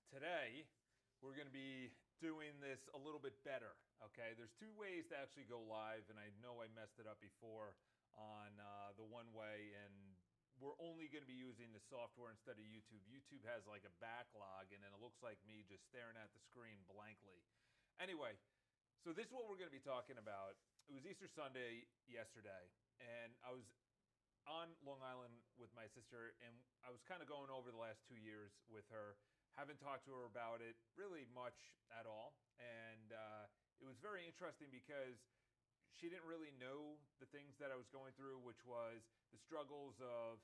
today we're going to be doing this a little bit better. Okay, there's two ways to actually go live, and I know I messed it up before on the one way, and we're only going to be using the software instead of YouTube. YouTube has like a backlog, and then it looks like me just staring at the screen blankly. Anyway, so this is what we're going to be talking about. It was Easter Sunday yesterday, and I was on Long Island with my sister, and I was kind of going over the last 2 years with her. Haven't talked to her about it really much at all, and it was very interesting because she didn't really know the things that I was going through, which was the struggles of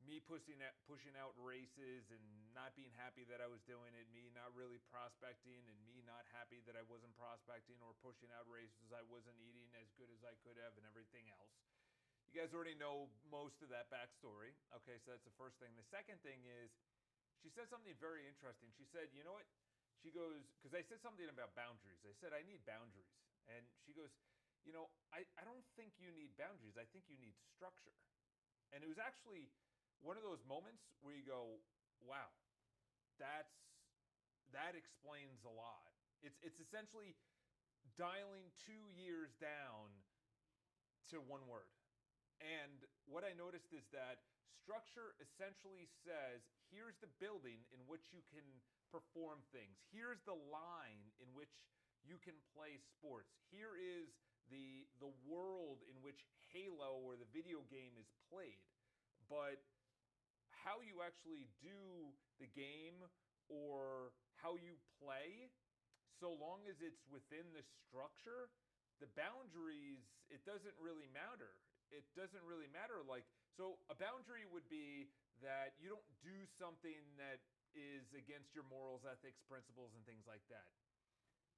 me pushing out races and not being happy that I was doing it, me not really prospecting, and me not happy that I wasn't prospecting or pushing out races. I wasn't eating as good as I could have and everything else. You guys already know most of that backstory. Okay, so that's the first thing. The second thing is she said something very interesting. She said, you know what? She goes, because I said something about boundaries. I said, I need boundaries. And she goes, you know, I don't think you need boundaries. I think you need structure. And it was actually one of those moments where you go, wow, that explains a lot. It's essentially dialing 2 years down to one word. And what I noticed is that structure essentially says, here's the building in which you can perform things. Here's the line in which you can play sports. Here is the world in which Halo or the video game is played. But how you actually do the game or how you play, so long as it's within the structure, the boundaries, it doesn't really matter. It doesn't really matter. Like, so a boundary would be that you don't do something that is against your morals, ethics, principles, and things like that.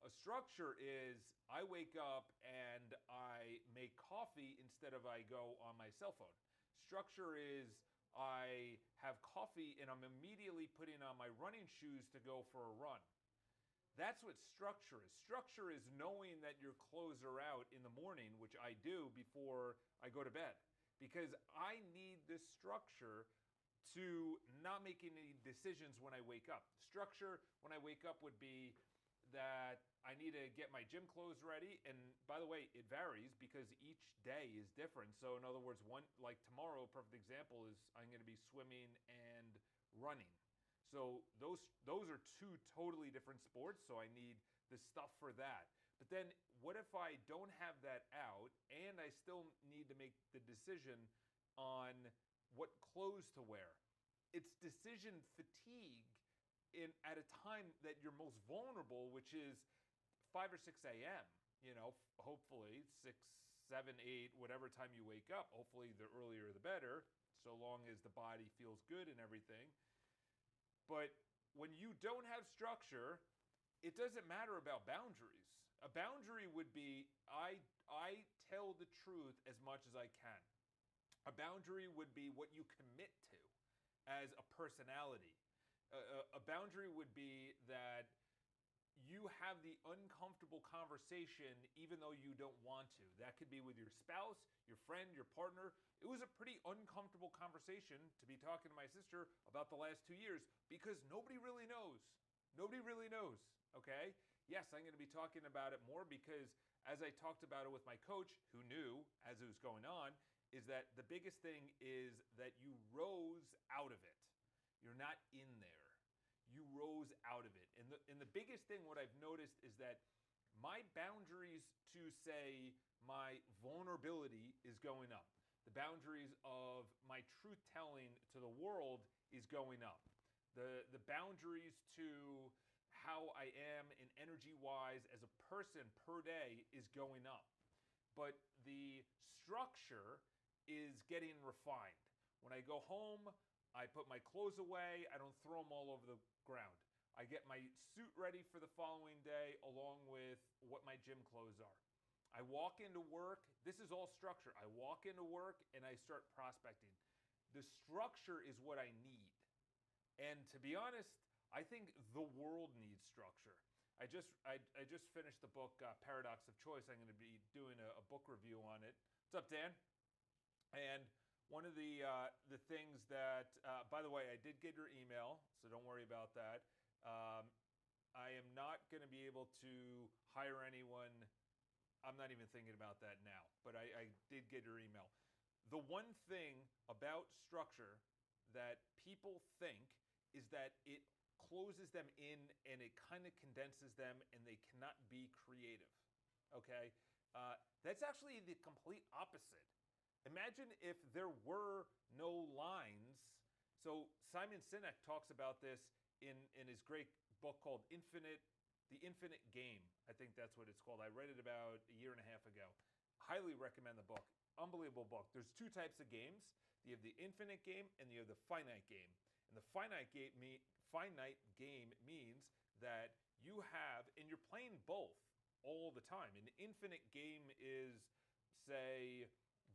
A structure is I wake up and I make coffee instead of I go on my cell phone. Structure is I have coffee and I'm immediately putting on my running shoes to go for a run. That's what structure is. Structure is knowing that your clothes are out in the morning, which I do before I go to bed, because I need this structure to not make any decisions when I wake up. Structure when I wake up would be that I need to get my gym clothes ready. And by the way, it varies because each day is different. So in other words, one like tomorrow, a perfect example is I'm going to be swimming and running. So those are two totally different sports, so I need the stuff for that. But then what if I don't have that out and I still need to make the decision on what clothes to wear? It's decision fatigue at a time that you're most vulnerable, which is 5 or 6 a.m. You know, hopefully 6, 7, 8, whatever time you wake up. Hopefully the earlier the better, so long as the body feels good and everything. But when you don't have structure, it doesn't matter about boundaries. A boundary would be I tell the truth as much as I can. A boundary would be what you commit to as a personality. A boundary would be that you have the uncomfortable conversation even though you don't want to. That could be with your spouse, your friend, your partner. It was a pretty uncomfortable conversation to be talking to my sister about the last 2 years because nobody really knows. Nobody really knows, okay? Yes, I'm going to be talking about it more because as I talked about it with my coach, who knew as it was going on, is that the biggest thing is that you rose out of it. You're not in there. You rose out of it. And the biggest thing, what I've noticed is that my boundaries to say my vulnerability is going up. The boundaries of my truth telling to the world is going up. The boundaries to how I am in energy wise as a person per day is going up. But the structure is getting refined. When I go home, I put my clothes away. I don't throw them all over the ground. I get my suit ready for the following day along with what my gym clothes are. I walk into work. This is all structure. I walk into work and I start prospecting. The structure is what I need. And to be honest, I think the world needs structure. I just finished the book Paradox of Choice. I'm going to be doing a book review on it. What's up, Dan? And one of the things that, by the way, I did get your email, so don't worry about that. Um, I am not going to be able to hire anyone. I'm not even thinking about that now, but I did get your email. The one thing about structure that people think is that it closes them in and it kind of condenses them and they cannot be creative. Okay? That's actually the complete opposite. Imagine if there were no lines. So Simon Sinek talks about this in his great book called The Infinite Game. I think that's what it's called. I read it about a year and a half ago. Highly recommend the book. Unbelievable book. There's two types of games. You have the infinite game and you have the finite game. And the finite game means that you have, and you're playing both all the time. An infinite game is, say,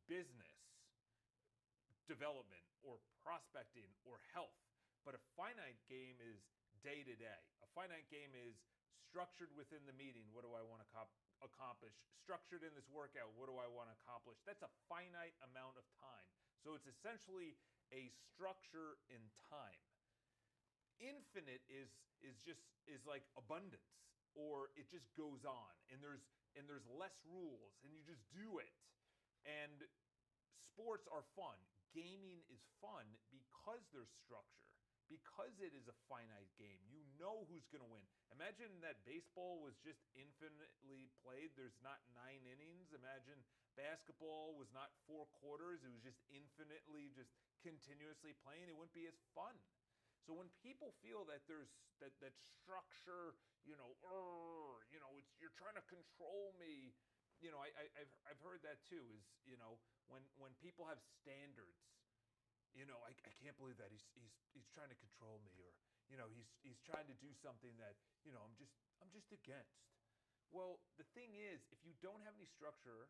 business development or prospecting or health. But a finite game is day to day. A finite game is structured within the meeting. What do I want to accomplish? Structured in this workout. What do I want to accomplish? That's a finite amount of time. So it's essentially a structure in time. Infinite is like abundance, or it just goes on, and there's less rules, and you just do it. And sports are fun. Gaming is fun because there's structure, because it is a finite game. You know who's going to win. Imagine that baseball was just infinitely played. There's not 9 innings. Imagine basketball was not 4 quarters. It was just infinitely, just continuously playing. It wouldn't be as fun. So when people feel that there's that structure, it's you're trying to control me. I've heard that too. Is when people have standards, I can't believe that he's trying to control me, or he's trying to do something that I'm just against. Well, the thing is, if you don't have any structure,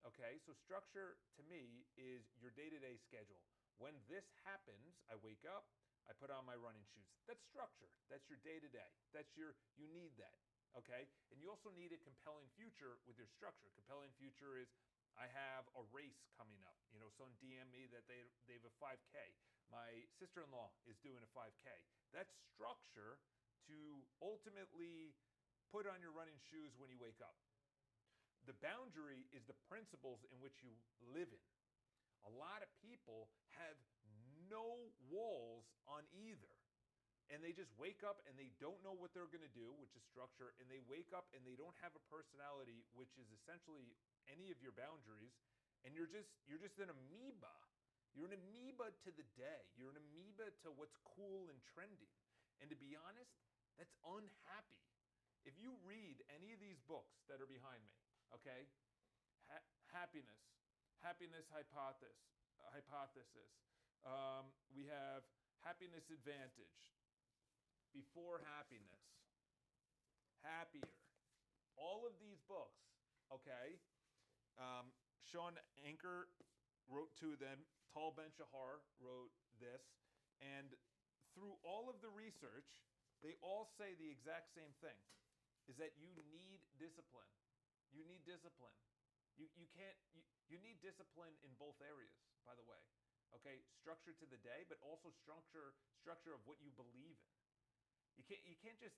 okay, so structure to me is your day-to-day schedule. When this happens, I wake up, I put on my running shoes. That's structure. That's your day-to-day. You need that, okay? And you also need a compelling future with your structure. Compelling future is, I have a race coming up. Someone DM me that they have a 5K. My sister-in-law is doing a 5K. That's structure to ultimately put on your running shoes when you wake up. The boundary is the principles in which you live in. A lot of people have no walls on either. And they just wake up and they don't know what they're going to do, which is structure, and they wake up and they don't have a personality, which is essentially any of your boundaries, and you're just an amoeba. You're an amoeba to the day. You're an amoeba to what's cool and trending. And to be honest, that's unhappy. If you read any of these books that are behind me, okay, happiness hypothesis. We have happiness advantage, before happiness, happier. All of these books, okay. Sean Anker wrote 2 of them. Tal Ben-Shahar wrote this. And through all of the research, they all say the exact same thing, is that you need discipline. You need discipline. You need discipline in both areas, by the way. Okay, structure to the day, but also structure of what you believe in. You can't just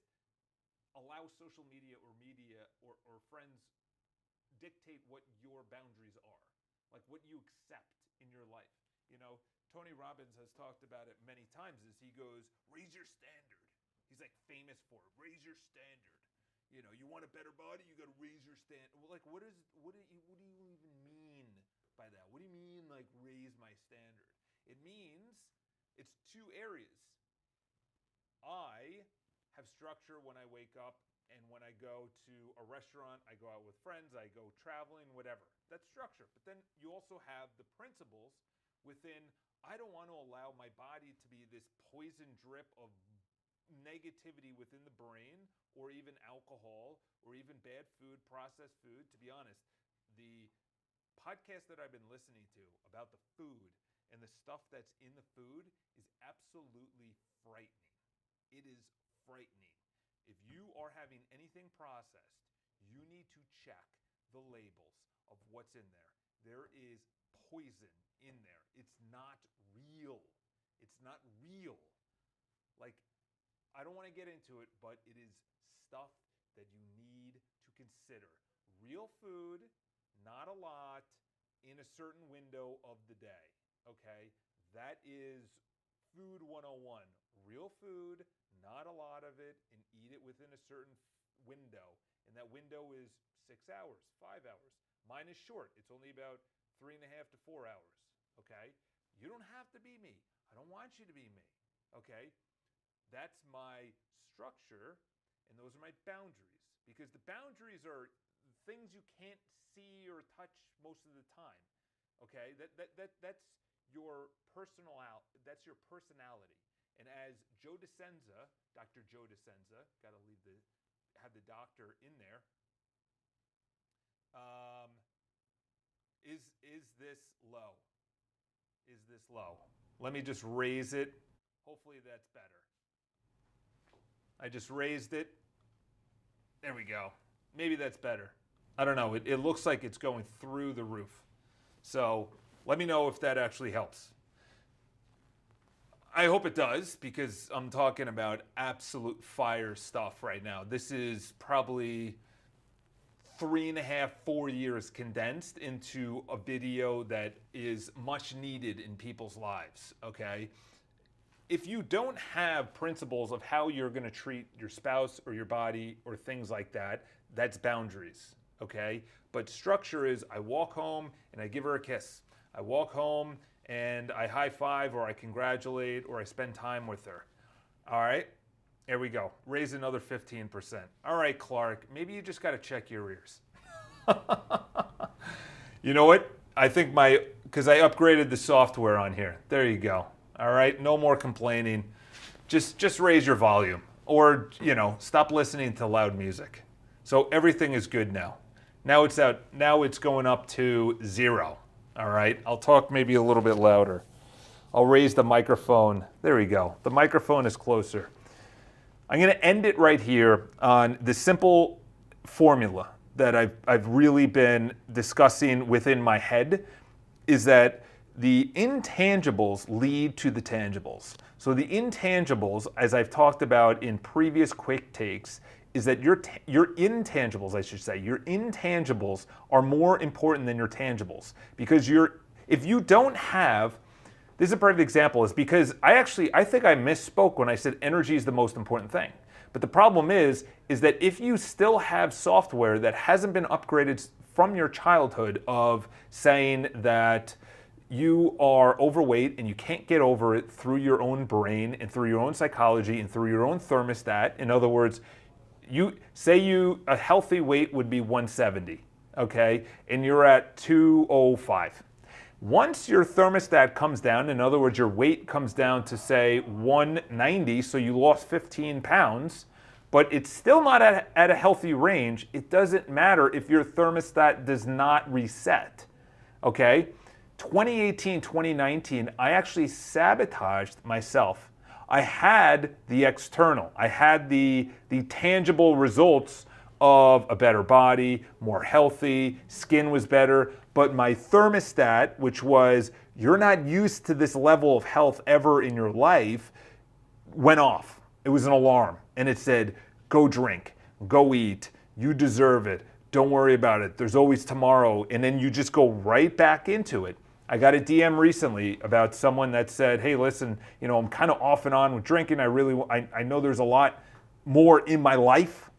allow social media or friends dictate what your boundaries are, like what you accept in your life. Tony Robbins has talked about it many times. As he goes, raise your standard. He's like famous for it. Raise your standard. You want a better body, you got to raise your standard. Like, what do you even mean by that? What do you mean, like, raise my standard? It means it's 2 areas. I have structure when I wake up, and when I go to a restaurant, I go out with friends, I go traveling, whatever. That's structure. But then you also have the principles within, I don't want to allow my body to be this poison drip of negativity within the brain, or even alcohol, or even bad food, processed food. To be honest, the podcast that I've been listening to about the food and the stuff that's in the food is absolutely frightening. It is frightening. If you are having anything processed, you need to check the labels of what's in there. There is poison in there. It's not real. It's not real. Like, I don't want to get into it, but it is stuff that you need to consider. Real food, not a lot, in a certain window of the day. Okay? That is food 101. Real food, not a lot of it, and eat it within a certain window. And that window is 6 hours, 5 hours. Mine is short. It's only about 3.5 to 4 hours. Okay? You don't have to be me. I don't want you to be me. Okay? That's my structure, and those are my boundaries. Because the boundaries are things you can't see or touch most of the time. Okay? That's your that's your personality. And as Joe Dispenza, Dr. Joe Dispenza, got to have the doctor in there. Is this low? Is this low? Let me just raise it. Hopefully that's better. I just raised it. There we go. Maybe that's better. I don't know. It looks like it's going through the roof. So let me know if that actually helps. I hope it does, because I'm talking about absolute fire stuff right now. This is probably 3.5, 4 years condensed into a video that is much needed in people's lives, okay? If you don't have principles of how you're going to treat your spouse or your body or things like that, that's boundaries, okay? But structure is I walk home and I give her a kiss. I walk home and I high five, or I congratulate, or I spend time with her. All right, there we go. Raise another 15%. All right, Clark, maybe you just got to check your ears. You know what? I think because I upgraded the software on here. There you go. All right, no more complaining. Just raise your volume, or stop listening to loud music. So everything is good now. Now it's going up to 0. All right, I'll talk maybe a little bit louder. I'll raise the microphone. There we go. The microphone is closer. I'm going to end it right here on the simple formula that I've really been discussing within my head, is that the intangibles lead to the tangibles. So the intangibles, as I've talked about in previous quick takes, is that your intangibles, I should say, your intangibles are more important than your tangibles. Because if you don't have, this is a perfect example, is because I think I misspoke when I said energy is the most important thing. But the problem is that if you still have software that hasn't been upgraded from your childhood, of saying that you are overweight and you can't get over it through your own brain and through your own psychology and through your own thermostat. In other words, a healthy weight would be 170, okay, and you're at 205. Once your thermostat comes down, in other words, your weight comes down to say 190, so you lost 15 pounds, but it's still not at a healthy range, it doesn't matter if your thermostat does not reset, okay? 2018, 2019, I actually sabotaged myself. I had the external. I had the tangible results of a better body, more healthy, skin was better, but my thermostat, which was you're not used to this level of health ever in your life, went off. It was an alarm, and it said, go drink, go eat, you deserve it, don't worry about it, there's always tomorrow, and then you just go right back into it. I got a DM recently about someone that said, hey, listen, I'm kind of off and on with drinking. I know there's a lot more in my life,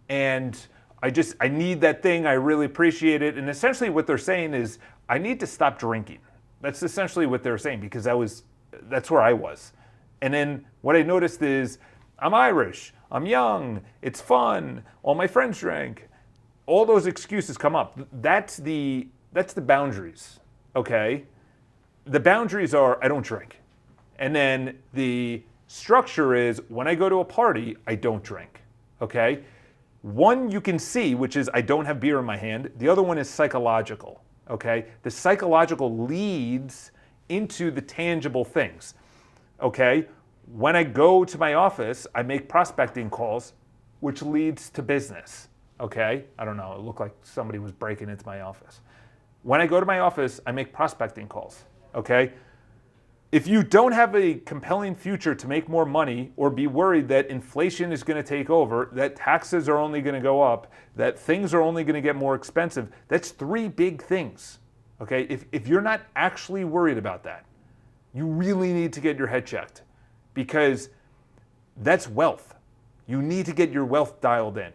and I need that thing. I really appreciate it. And essentially what they're saying is, I need to stop drinking. That's essentially what they're saying, because that's where I was. And then what I noticed is, I'm Irish, I'm young, it's fun, all my friends drank. All those excuses come up. That's the boundaries. Okay, the boundaries are I don't drink. And then the structure is when I go to a party, I don't drink. Okay, one you can see, which is I don't have beer in my hand. The other one is psychological. Okay, the psychological leads into the tangible things. Okay, when I go to my office, I make prospecting calls, which leads to business. Okay, I don't know, it looked like somebody was breaking into my office. When I go to my office, I make prospecting calls, okay? if you don't have a compelling future to make more money or be worried that inflation is going to take over, that taxes are only going to go up, that things are only going to get more expensive, that's three big things. Okay? If you're not actually worried about that, you really need to get your head checked, because that's wealth. You need to get your wealth dialed in,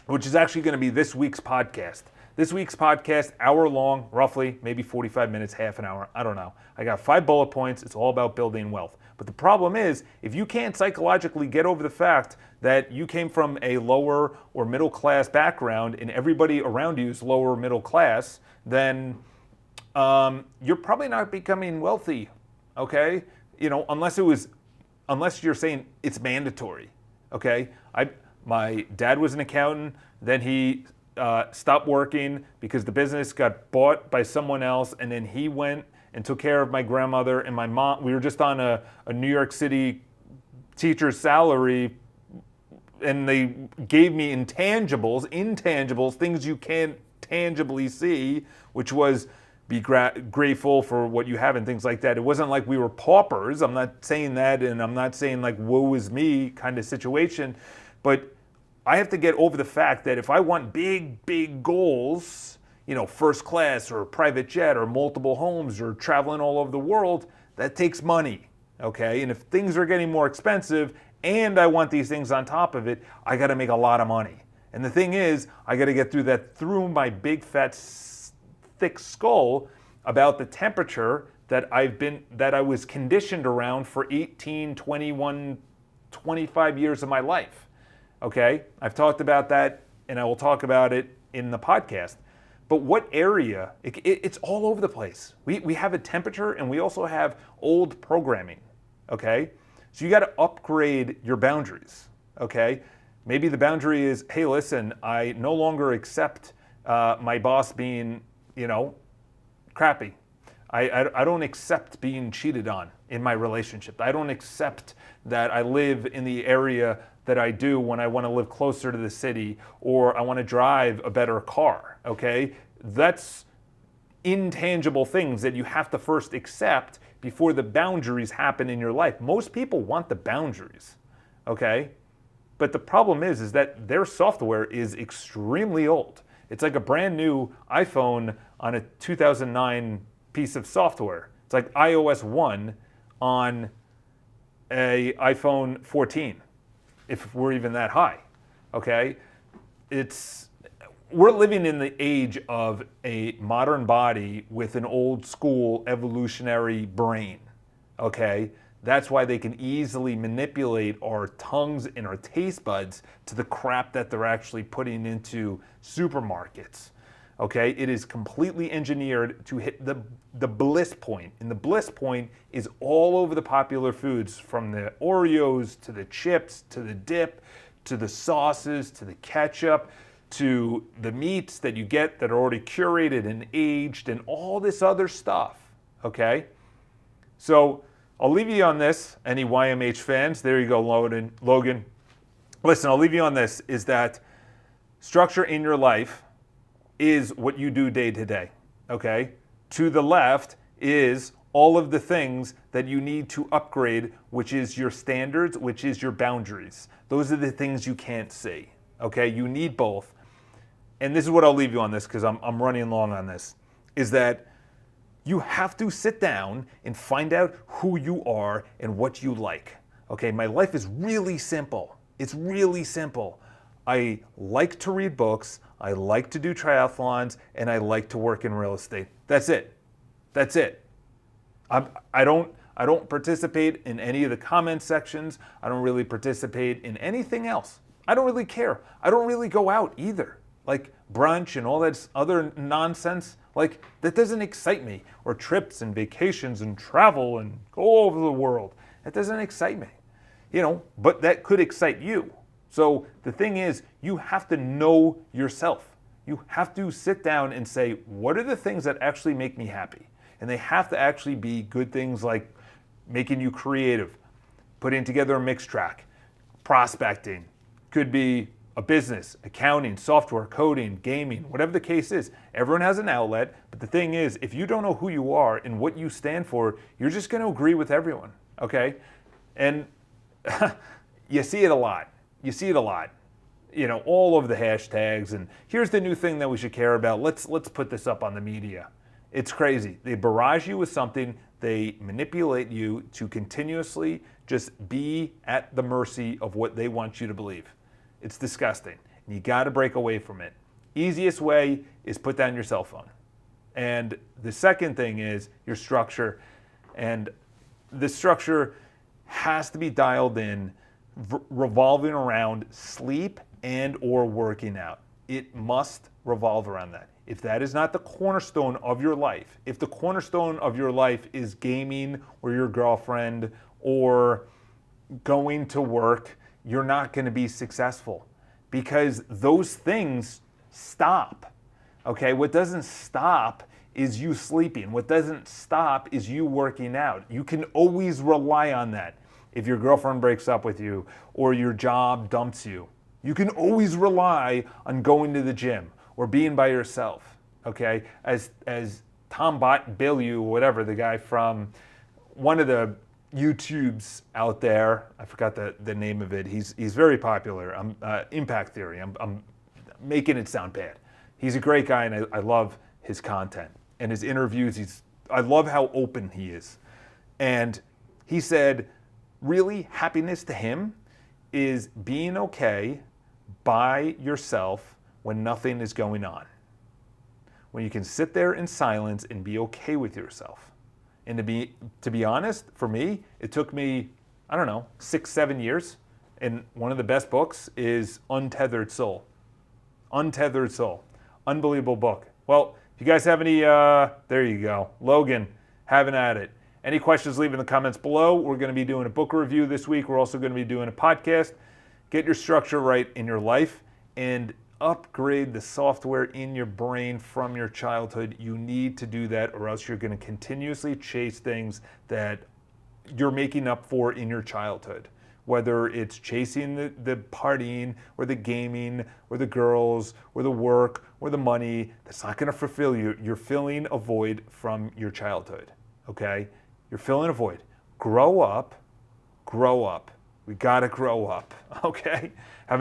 which is actually going to be this week's podcast. This week's podcast, hour long, roughly, maybe 45 minutes, half an hour, I don't know. I got 5 bullet points. It's all about building wealth. But the problem is, if you can't psychologically get over the fact that you came from a lower or middle class background and everybody around you is lower middle class, then you're probably not becoming wealthy, okay? You know, unless you're saying it's mandatory, okay? My dad was an accountant, then he stopped working because the business got bought by someone else, and then he went and took care of my grandmother and my mom. We were just on a New York City teacher's salary, and they gave me intangibles, things you can't tangibly see, which was be grateful for what you have and things like that. It wasn't like we were paupers. I'm not saying that, and I'm not saying like woe is me kind of situation, but I have to get over the fact that if I want big goals, you know, first class or a private jet or multiple homes or traveling all over the world, that takes money, okay? And if things are getting more expensive and I want these things on top of it, I got to make a lot of money. And the thing is, I got to get through my big fat thick skull about the temperature that I was conditioned around for 18, 21, 25 years of my life. Okay, I've talked about that, and I will talk about it in the podcast. But what area? It's all over the place. We have a temperature, and we also have old programming. Okay, so you got to upgrade your boundaries. Okay, maybe the boundary is, hey, listen, I no longer accept my boss being, you know, crappy. I don't accept being cheated on in my relationship. I don't accept that I live in the area that I do when I want to live closer to the city, or I want to drive a better car, okay? That's intangible things that you have to first accept before the boundaries happen in your life. Most people want the boundaries, okay? But the problem is that their software is extremely old. It's like a brand new iPhone on a 2009 piece of software. It's like iOS 1 on a iPhone 14. If we're even that high, okay? We're living in the age of a modern body with an old school evolutionary brain, okay? That's why they can easily manipulate our tongues and our taste buds to the crap that they're actually putting into supermarkets, okay? It is completely engineered to hit the bliss point. And the bliss point is all over the popular foods, from the Oreos to the chips to the dip to the sauces to the ketchup to the meats that you get that are already curated and aged and all this other stuff, okay? So I'll leave you on this, any YMH fans. There you go, Logan. Listen, I'll leave you on this, is that structure in your life is what you do day to day, okay? To the left is all of the things that you need to upgrade, which is your standards, which is your boundaries. Those are the things you can't see, okay? You need both. And this is what I'll leave you on this, because I'm running long on this, is that you have to sit down and find out who you are and what you like. Okay, my life is really simple. It's really simple. I like to read books, I like to do triathlons, and I like to work in real estate. That's it. That's it. I don't participate in any of the comment sections. I don't really participate in anything else. I don't really care. I don't really go out either. Like brunch and all that other nonsense, like that doesn't excite me. Or trips and vacations and travel and go all over the world. That doesn't excite me. You know, but that could excite you. So the thing is, you have to know yourself. You have to sit down and say, what are the things that actually make me happy? And they have to actually be good things like making you creative, putting together a mix track, prospecting, could be a business, accounting, software, coding, gaming, whatever the case is. Everyone has an outlet, but the thing is, if you don't know who you are and what you stand for, you're just going to agree with everyone, okay? And you see it a lot. You see it a lot. You know, all over the hashtags. And here's the new thing that we should care about. Let's put this up on the media. It's crazy. They barrage you with something. They manipulate you to continuously just be at the mercy of what they want you to believe. It's disgusting. And you got to break away from it. Easiest way is put down your cell phone. And the second thing is your structure. And the structure has to be dialed in, revolving around sleep and or working out. It must revolve around that. If that is not the cornerstone of your life, if the cornerstone of your life is gaming or your girlfriend or going to work, you're not going to be successful because those things stop. Okay, what doesn't stop is you sleeping. What doesn't stop is you working out. You can always rely on that. If your girlfriend breaks up with you or your job dumps you, you can always rely on going to the gym or being by yourself, okay? As Tom Bilyeu, whatever, the guy from one of the YouTubes out there, I forgot the name of it. He's very popular. Impact Theory. I'm making it sound bad. He's a great guy, and I love his content and his interviews. I love how open he is. And he said, really, happiness to him is being okay by yourself when nothing is going on. When you can sit there in silence and be okay with yourself. And to be honest, for me, it took me, 6-7 years. And one of the best books is Untethered Soul. Untethered Soul. Unbelievable book. Well, if you guys have any, there you go. Logan, having at it. Any questions, leave in the comments below. We're going to be doing a book review this week. We're also going to be doing a podcast. Get your structure right in your life and upgrade the software in your brain from your childhood. You need to do that, or else you're going to continuously chase things that you're making up for in your childhood. Whether it's chasing the partying or the gaming or the girls or the work or the money, that's not going to fulfill you. You're filling a void from your childhood, okay? You're filling a void. Grow up. We got to grow up, okay? Have an